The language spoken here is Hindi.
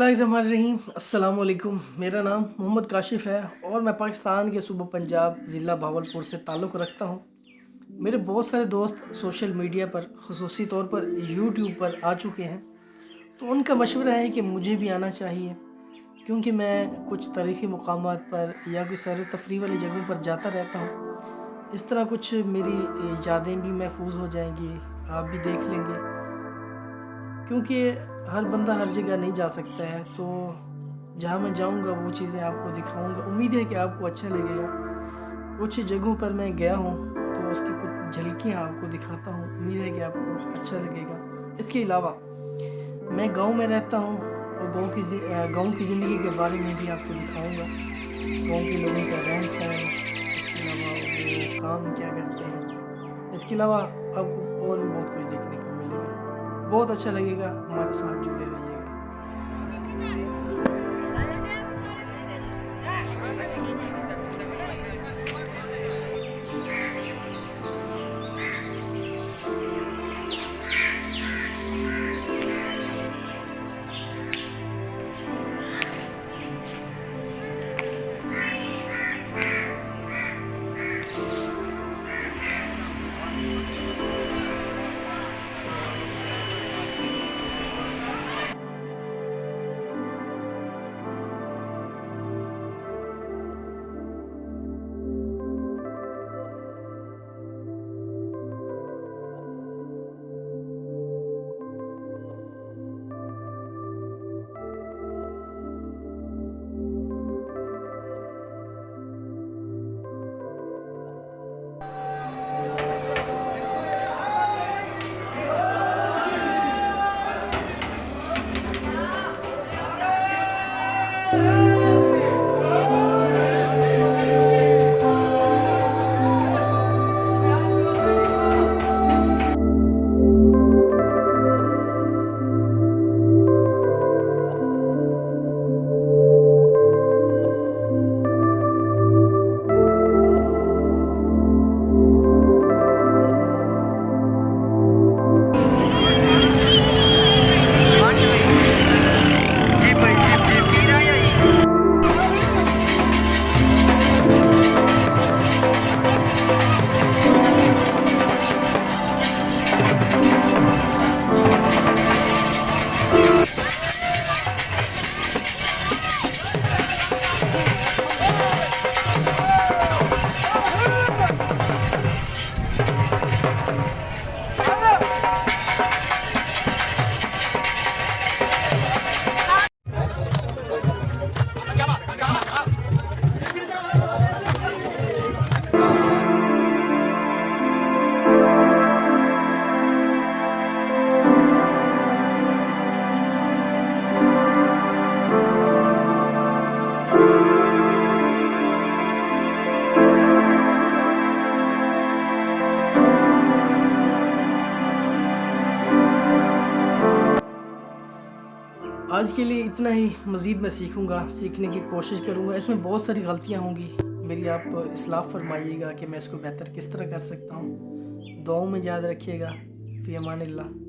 बिस्मिल्लाहिर्रहमानिर्रहीम। अस्सलाम वालेकुम। मेरा नाम मोहम्मद काशिफ़ है और मैं पाकिस्तान के सूबा पंजाब ज़िला भावलपुर से ताल्लुक़ रखता हूँ। मेरे बहुत सारे दोस्त सोशल मीडिया पर ख़ुसूसी तौर पर यूट्यूब पर आ चुके हैं, तो उनका मशवरा है कि मुझे भी आना चाहिए, क्योंकि मैं कुछ तारीख़ी मकामात पर या कोई सैर तफरीह वाली जगहों पर जाता रहता हूँ। इस तरह कुछ मेरी यादें भी महफूज हो जाएंगी, आप भी देख लेंगे, क्योंकि हर बंदा हर जगह नहीं जा सकता है। तो जहाँ मैं जाऊँगा वो चीज़ें आपको दिखाऊँगा। उम्मीद है कि आपको अच्छा लगेगा। कुछ जगहों पर मैं गया हूँ तो उसकी कुछ झलकियाँ आपको दिखाता हूँ, उम्मीद है कि आपको अच्छा लगेगा। इसके अलावा मैं गांव में रहता हूँ और गांव की ज़िंदगी के बारे में भी आपको दिखाऊँगा। गांव के लोगों का रहन सहन, इसके अलावा वो काम क्या करते हैं, इसके अलावा आपको और भी बहुत कुछ देखने को मिलेगा। बहुत अच्छा लगेगा, हमारे साथ जुड़े रहिएगा। आज के लिए इतना ही। मज़ीद मैं सीखने की कोशिश करूँगा। इसमें बहुत सारी गलतियाँ होंगी, मेरी आप इस्लाह फरमाइएगा कि मैं इसको बेहतर किस तरह कर सकता हूँ। दुआओं में याद रखिएगा। फ़ी अमानिल्लाह।